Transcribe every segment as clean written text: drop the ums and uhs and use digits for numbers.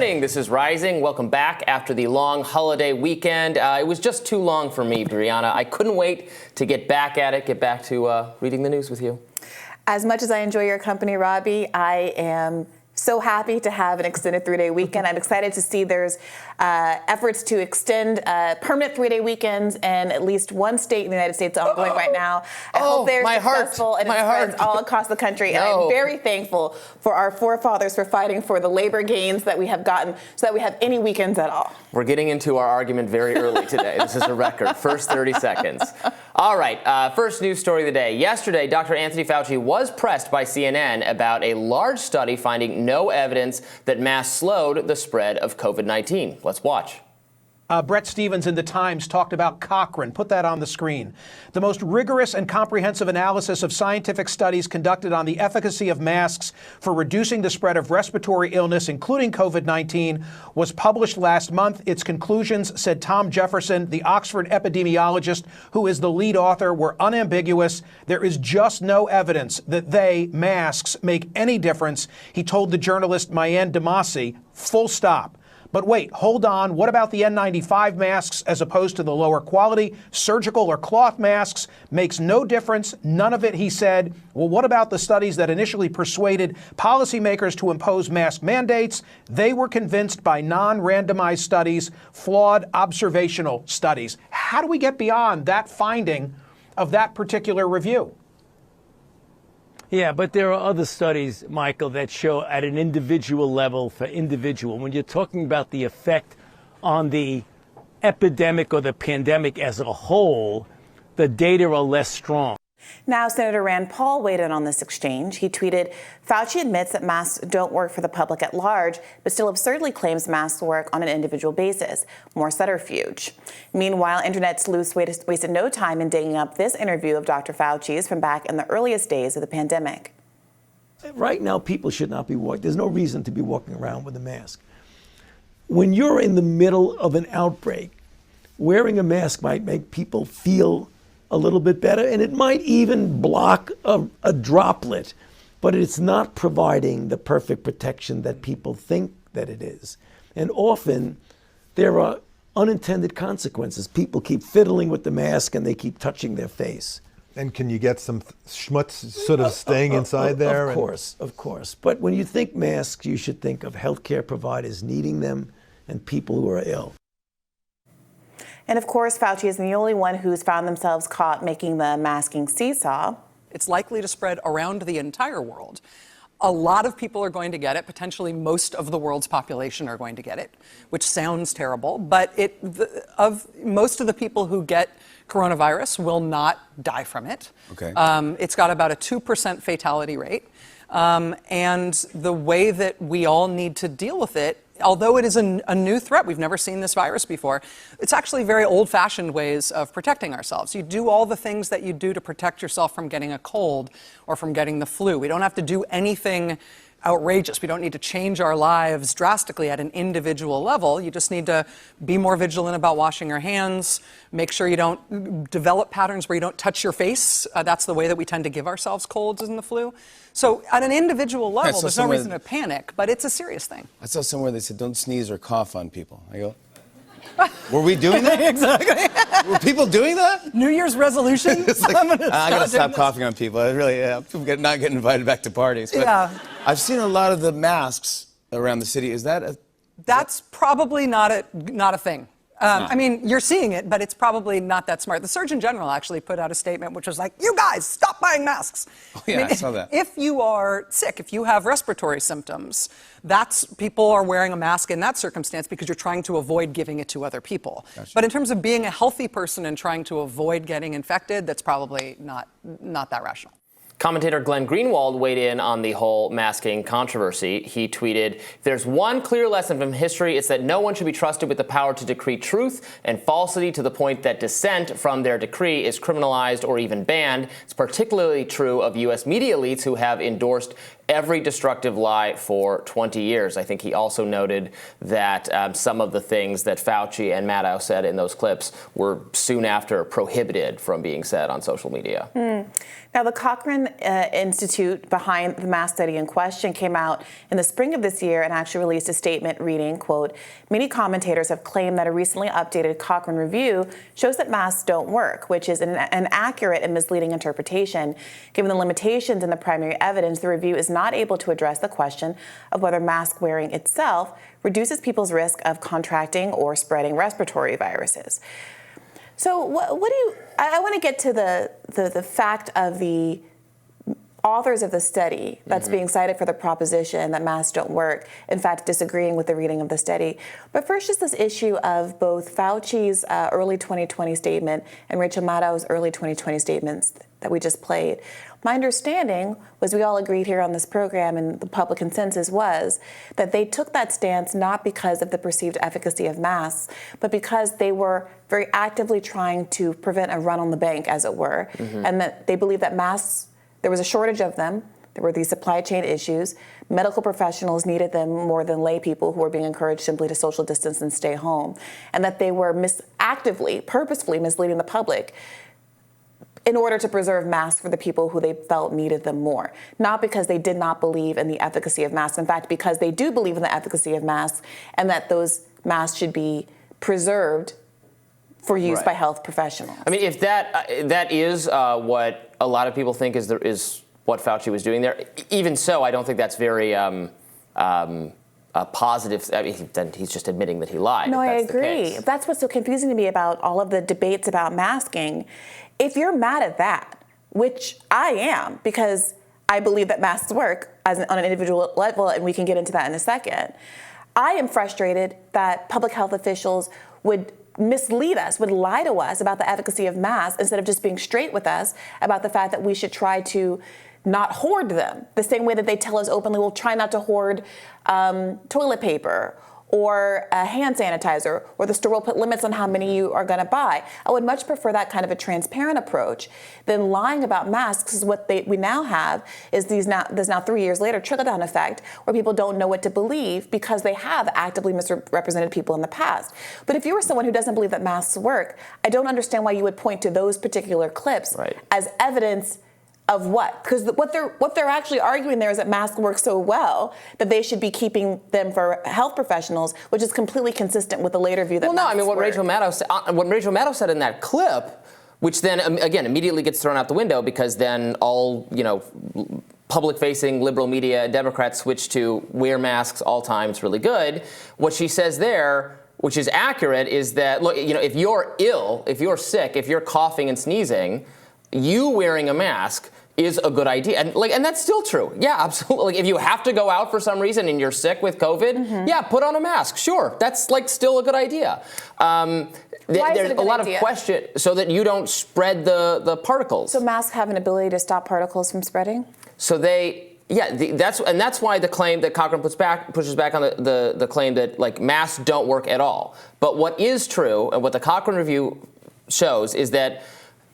morning. This is Rising. Welcome back after the long holiday weekend. It was just too long for me, Briahna. I couldn't wait to get back at it, get back to reading the news with you. As much as I enjoy your company, Robby, I am so happy to have an extended 3-day weekend. I'm excited to see there's efforts to extend permanent 3-day weekends in at least one state in the United States ongoing right now. I hope they're successful and it spreads all across the country. And I'm very thankful for our forefathers for fighting for the labor gains that we have gotten so that we have any weekends at all. We're getting into our argument very early today. This is a record. First 30 seconds. All right, first news story of the day. Yesterday, Dr. Anthony Fauci was pressed by CNN about a large study finding no evidence that masks slowed the spread of COVID-19. Let's watch. Brett Stevens in The Times talked about Cochrane. Put that on the screen. The most rigorous and comprehensive analysis of scientific studies conducted on the efficacy of masks for reducing the spread of respiratory illness, including COVID-19, was published last month. Its conclusions, said Tom Jefferson, the Oxford epidemiologist who is the lead author, were unambiguous. There is just no evidence that masks, make any difference, he told the journalist Mayan Damasi, full stop. But wait, hold on. What about the N95 masks as opposed to the lower quality surgical or cloth masks? Makes no difference. None of it, he said. Well, what about the studies that initially persuaded policymakers to impose mask mandates? They were convinced by non-randomized studies, flawed observational studies. How do we get beyond that finding of that particular review? Yeah, but there are other studies, Michael, that show at an individual level for individual. When you're talking about the effect on the epidemic or the pandemic as a whole, the data are less strong. Now, Senator Rand Paul weighed in on this exchange. He tweeted, Fauci admits that masks don't work for the public at large, but still absurdly claims masks work on an individual basis. More subterfuge. Meanwhile, internet sleuths wasted no time in digging up this interview of Dr. Fauci's from back in the earliest days of the pandemic. Right now, people should not be walking. There's no reason to be walking around with a mask. When you're in the middle of an outbreak, wearing a mask might make people feel a little bit better, and it might even block a droplet, but it's not providing the perfect protection that people think that it is. And often there are unintended consequences. People keep fiddling with the mask and they keep touching their face. And can you get some schmutz sort of staying inside there? Of course. But when you think masks, you should think of healthcare providers needing them and people who are ill. And of course, Fauci isn't the only one who's found themselves caught making the masking seesaw. It's likely to spread around the entire world. A lot of people are going to get it. Potentially most of the world's population are going to get it, which sounds terrible. But most of the people who get coronavirus will not die from it. Okay. It's got about a 2% fatality rate. And the way that we all need to deal with it, although it is a new threat, we've never seen this virus before, it's actually very old-fashioned ways of protecting ourselves. You do all the things that you do to protect yourself from getting a cold or from getting the flu. We don't have to do anything outrageous. We don't need to change our lives drastically at an individual level. You just need to be more vigilant about washing your hands, make sure you don't develop patterns where you don't touch your face. That's the way that we tend to give ourselves colds and the flu. So at an individual level, there's no reason to panic, but it's a serious thing. I saw somewhere they said don't sneeze or cough on people. I go, were we doing that? Exactly. Were people doing that? New Year's resolution? Like, I gotta stop coughing on people. I really, not getting invited back to parties. But yeah. I've seen a lot of the masks around the city. Is that That's probably not a thing. I mean, you're seeing it, but it's probably not that smart. The Surgeon General actually put out a statement which was like, you guys, stop buying masks. Oh, yeah, I saw that. If you are sick, if you have respiratory symptoms, people are wearing a mask in that circumstance because you're trying to avoid giving it to other people. Gotcha. But in terms of being a healthy person and trying to avoid getting infected, that's probably not that rational. Commentator Glenn Greenwald weighed in on the whole masking controversy. He tweeted, if there's one clear lesson from history, it's that no one should be trusted with the power to decree truth and falsity to the point that dissent from their decree is criminalized or even banned. It's particularly true of U.S. media elites who have endorsed every destructive lie for 20 years. I think he also noted that some of the things that Fauci and Maddow said in those clips were soon after prohibited from being said on social media. Now, the Cochrane Institute behind the mask study in question came out in the spring of this year and actually released a statement reading, quote, "Many commentators have claimed that a recently updated Cochrane review shows that masks don't work, which is an inaccurate and misleading interpretation. Given the limitations in the primary evidence, the review is not able to address the question of whether mask wearing itself reduces people's risk of contracting or spreading respiratory viruses." So what do you, I want to get to the fact of the authors of the study that's being cited for the proposition that masks don't work, in fact, disagreeing with the reading of the study. But first, just this issue of both Fauci's early 2020 statement and Rachel Maddow's early 2020 statements that we just played. My understanding was we all agreed here on this program, and the public consensus was that they took that stance not because of the perceived efficacy of masks, but because they were very actively trying to prevent a run on the bank, as it were, and that they believed that masks, there was a shortage of them. There were these supply chain issues. Medical professionals needed them more than lay people who were being encouraged simply to social distance and stay home, and that they were actively, purposefully misleading the public in order to preserve masks for the people who they felt needed them more. Not because they did not believe in the efficacy of masks. In fact, because they do believe in the efficacy of masks and that those masks should be preserved for use by health professionals. I mean, if that is what a lot of people think is what Fauci was doing there, even so, I don't think that's very positive. I mean, then he's just admitting that he lied. No, I agree. That's what's so confusing to me about all of the debates about masking. If you're mad at that, which I am, because I believe that masks work on an individual level, and we can get into that in a second, I am frustrated that public health officials would mislead us, would lie to us about the efficacy of masks instead of just being straight with us about the fact that we should try to not hoard them. The same way that they tell us openly, we'll try not to hoard toilet paper or a hand sanitizer, or the store will put limits on how many you are going to buy. I would much prefer that kind of a transparent approach than lying about masks. Is what we now have is there's now 3 years later trickle-down effect where people don't know what to believe because they have actively misrepresented people in the past. But if you were someone who doesn't believe that masks work, I don't understand why you would point to those particular clips as evidence of what? Because what they're actually arguing there is that masks work so well that they should be keeping them for health professionals, which is completely consistent with the later view that masks what work. Rachel Maddow said in that clip, which then again immediately gets thrown out the window because then all public-facing liberal media and Democrats switch to wear masks all time. It's really good. What she says there, which is accurate, is that look, if you're ill, if you're sick, if you're coughing and sneezing, you wearing a mask is a good idea. And that's still true. Yeah, absolutely. Like, if you have to go out for some reason and you're sick with COVID, yeah, put on a mask. Sure. That's still a good idea. There's a lot of question so that you don't spread the particles. So masks have an ability to stop particles from spreading? So that's why the claim that Cochrane pushes back on the claim that masks don't work at all. But what is true, and what the Cochrane review shows, is that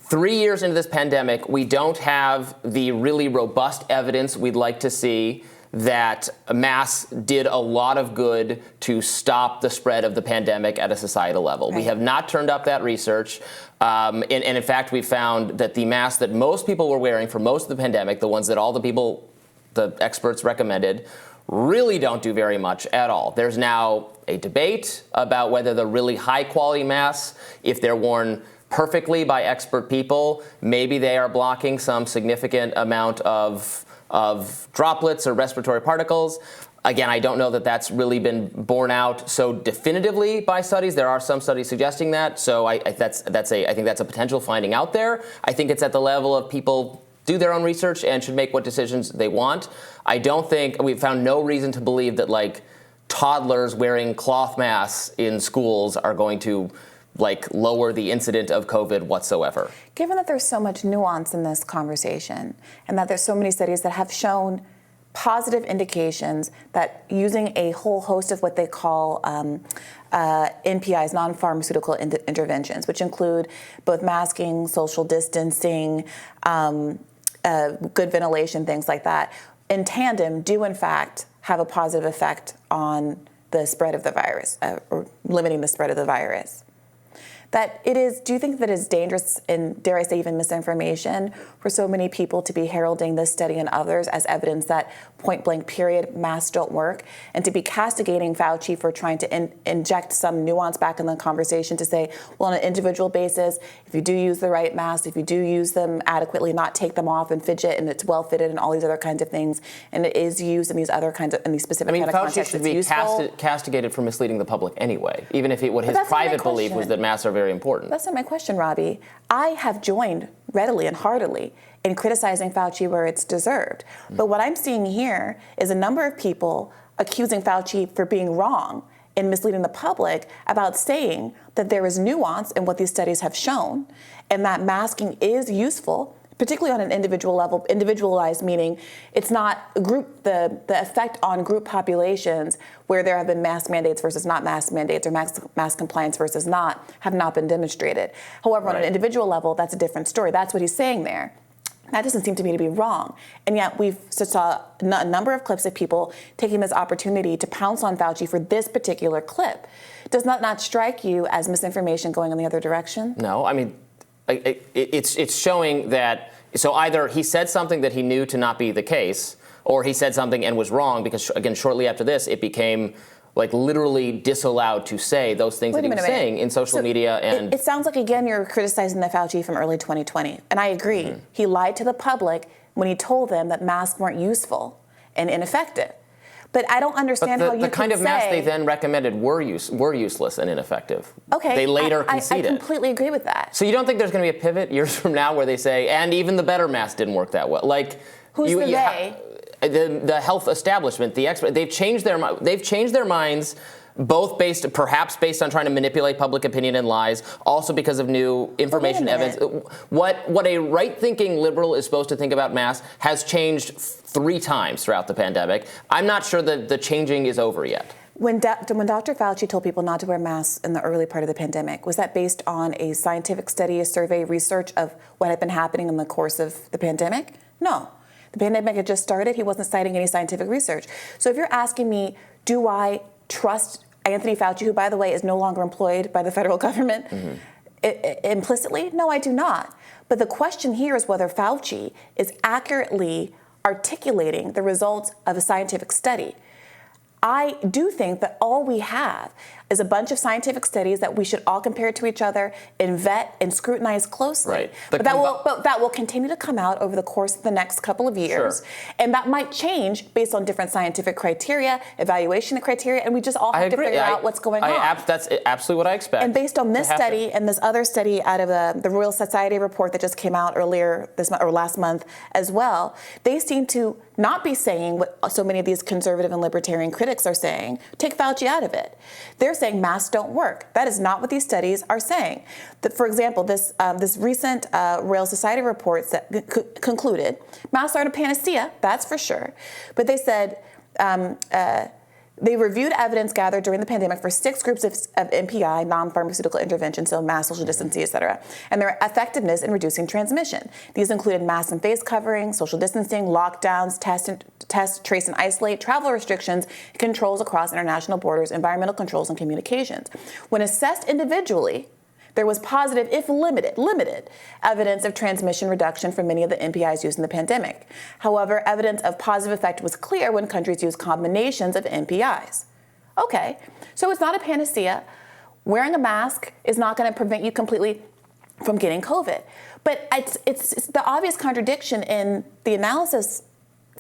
3 years into this pandemic, we don't have the really robust evidence we'd like to see that masks did a lot of good to stop the spread of the pandemic at a societal level. We have not turned up that research. And in fact, we found that the masks that most people were wearing for most of the pandemic, the ones that all the experts recommended, really don't do very much at all. There's now a debate about whether the really high quality masks, if they're worn perfectly by expert people, maybe they are blocking some significant amount of droplets or respiratory particles. Again, I don't know that that's really been borne out so definitively by studies. There are some studies suggesting that, so I think that's a potential finding out there. I think it's at the level of people do their own research and should make what decisions they want. I don't think we've found no reason to believe that toddlers wearing cloth masks in schools are going to lower the incident of COVID whatsoever. Given that there's so much nuance in this conversation and that there's so many studies that have shown positive indications that using a whole host of what they call NPIs, non-pharmaceutical interventions, which include both masking, social distancing, good ventilation, things like that, in tandem do in fact have a positive effect on the spread of the virus, or limiting the spread of the virus. Do you think that it's dangerous and, dare I say, even misinformation for so many people to be heralding this study and others as evidence that point blank period masks don't work, and to be castigating Fauci for trying to inject some nuance back in the conversation to say, well, on an individual basis, if you do use the right masks, if you do use them adequately, not take them off and fidget, and it's well fitted and all these other kinds of things, and it is used in these other kinds of, in these specific kind of contexts, Fauci should be castigated for misleading the public anyway, even if what his private belief was that masks are very important. That's not my question, Robby. I have joined readily and heartily in criticizing Fauci where it's deserved. But what I'm seeing here is a number of people accusing Fauci for being wrong in misleading the public about saying that there is nuance in what these studies have shown, and that masking is useful, particularly on an individual level, individualized, meaning it's not the effect on group populations where there have been mask mandates versus not mask mandates, or mask compliance versus not, have not been demonstrated. However, on an individual level, that's a different story. That's what he's saying there. That doesn't seem to me to be wrong. And yet we've saw a number of clips of people taking this opportunity to pounce on Fauci for this particular clip. Does that not strike you as misinformation going in the other direction? No, I mean, it's showing that, so either he said something that he knew to not be the case, or he said something and was wrong, because, again, shortly after this, it became like literally disallowed to say those things that he was saying in social media. And it sounds like, again, you're criticizing the Fauci from early 2020. And I agree. Mm-hmm. He lied to the public when he told them that masks weren't useful and ineffective. But I don't understand how you the kind of masks they then recommended were useless and ineffective. Okay. They later conceded. I completely agree with that. So you don't think there's going to be a pivot years from now where they say, and even the better masks didn't work that well? Like, who's the they? The health establishment, the expert, they've changed their minds, both perhaps based on trying to manipulate public opinion and lies, also because of new information evidence. What a right-thinking liberal is supposed to think about masks has changed 3 times throughout the pandemic. I'm not sure that the changing is over yet. When Dr. Fauci told people not to wear masks in the early part of the pandemic, was that based on a scientific study, a survey, research of what had been happening in the course of the pandemic? No. The pandemic had just started. He wasn't citing any scientific research. So if you're asking me, do I trust Anthony Fauci, who, by the way, is no longer employed by the federal government, implicitly? No, I do not. But the question here is whether Fauci is accurately articulating the results of a scientific study. I do think that all we have is a bunch of scientific studies that we should all compare to each other and vet and scrutinize closely. Right. But that will continue to come out over the course of the next couple of years. Sure. And that might change based on different scientific criteria, evaluation criteria, and we just all have to figure out what's going on. That's absolutely what I expect. And based on this study and this other study out of the Royal Society report that just came out earlier this month, or last month as well, they seem to not be saying what so many of these conservative and libertarian critics are saying. Take Fauci out of it. They're saying masks don't work. That is not what these studies are saying. For example, this recent Royal Society report concluded masks aren't a panacea, that's for sure. But they said they reviewed evidence gathered during the pandemic for 6 groups of NPI, non-pharmaceutical interventions, so mask, social distancing, et cetera, and their effectiveness in reducing transmission. These included mask and face covering, social distancing, lockdowns, test, trace, and isolate, travel restrictions, controls across international borders, environmental controls, and communications. When assessed individually, there was positive, if limited, evidence of transmission reduction for many of the NPIs used in the pandemic. However, evidence of positive effect was clear when countries used combinations of NPIs. Okay, so it's not a panacea. Wearing a mask is not going to prevent you completely from getting COVID. But it's the obvious contradiction in the analysis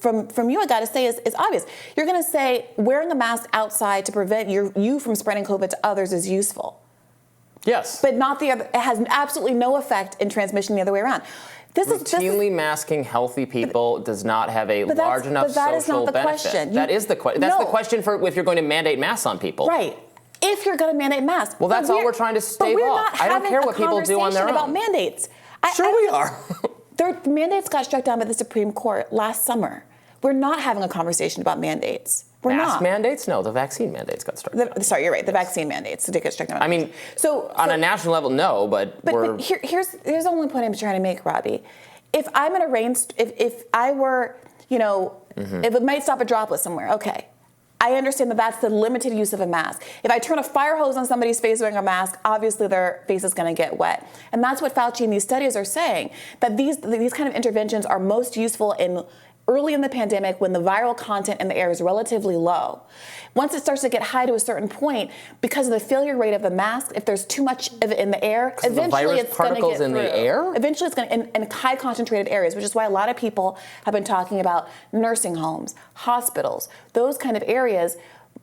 from you, I got to say, is obvious. You're going to say wearing a mask outside to prevent you from spreading COVID to others is useful. Yes. But not the other. It has absolutely no effect in transmission the other way around. Routinely masking healthy people does not have a large enough social benefit. But that is not the question. That is the question. That's the question for if you're going to mandate masks on people. Right. If you're going to mandate masks. Well, that's all we're trying to stave off. I don't care what people do on their own. About mandates. Sure we are. Their mandates got struck down by the Supreme Court last summer. We're not having a conversation about mandates. We're Mask not. mandates? No, the vaccine mandates got struck down. Sorry, you're right. The vaccine mandates did get struck down. I mean, on a national level, no, but here's the only point I'm trying to make, Robby. If I'm in a if I were if it might stop a droplet somewhere, okay. I understand that that's the limited use of a mask. If I turn a fire hose on somebody's face wearing a mask, obviously their face is going to get wet. And that's what Fauci and these studies are saying, that these kind of interventions are most useful early in the pandemic when the viral content in the air is relatively low. Once it starts to get high to a certain point, because of the failure rate of the mask, if there's too much of it in the air, eventually it's going to get through. In the air? Eventually it's going to, in high concentrated areas, which is why a lot of people have been talking about nursing homes, hospitals, those kind of areas.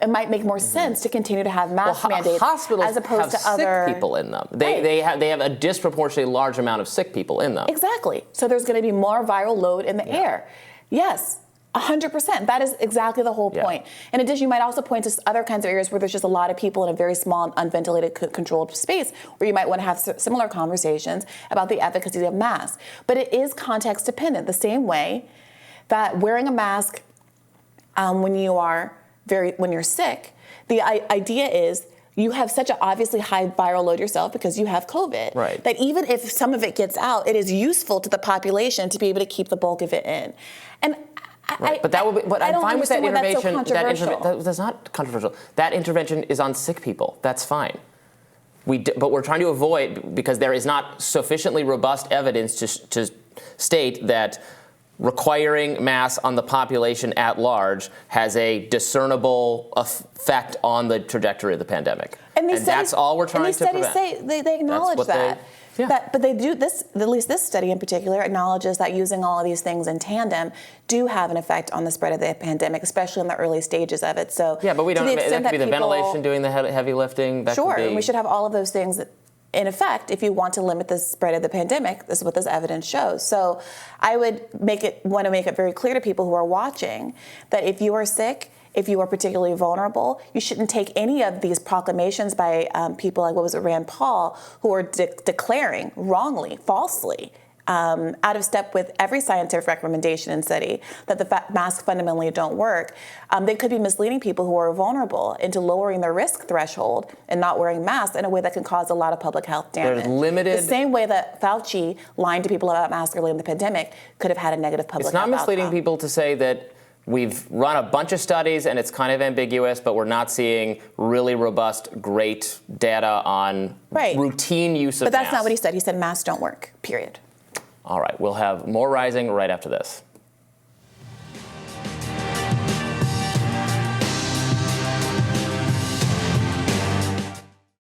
It might make more sense to continue to have mask mandates hospitals as opposed have to other sick people in them. They have a disproportionately large amount of sick people in them. Exactly. So there's going to be more viral load in the air. Yes. 100%. That is exactly the whole point. In addition, you might also point to other kinds of areas where there's just a lot of people in a very small, unventilated, controlled space where you might want to have similar conversations about the efficacy of masks. But it is context dependent, the same way that wearing a mask when you're sick, the idea is you have such an obviously high viral load yourself because you have COVID, that even if some of it gets out, it is useful to the population to be able to keep the bulk of it in. And but that would be. But I'm fine with that intervention. That's not controversial. That intervention is on sick people. That's fine. But we're trying to avoid, because there is not sufficiently robust evidence to state that requiring masks on the population at large has a discernible effect on the trajectory of the pandemic. And that's all we're trying to prevent. And these studies say they acknowledge that. But they do this, at least this study in particular, acknowledges that using all of these things in tandem do have an effect on the spread of the pandemic, especially in the early stages of it. So but we don't. That could be the ventilation doing the heavy lifting. That sure, could be, and we should have all of those things in effect if you want to limit the spread of the pandemic. This is what this evidence shows. So I would want to make it very clear to people who are watching that if you are sick, if you are particularly vulnerable, you shouldn't take any of these proclamations by people like, Rand Paul, who are declaring wrongly, falsely, out of step with every scientific recommendation and study that the masks fundamentally don't work. They could be misleading people who are vulnerable into lowering their risk threshold and not wearing masks in a way that can cause a lot of public health damage. There's limited. The same way that Fauci lying to people about masks early in the pandemic could have had a negative public health outcome. It's not misleading people to say that we've run a bunch of studies and it's kind of ambiguous, but we're not seeing really robust, great data on routine use of masks. But that's not what he said. He said masks don't work, period. All right, we'll have more Rising right after this.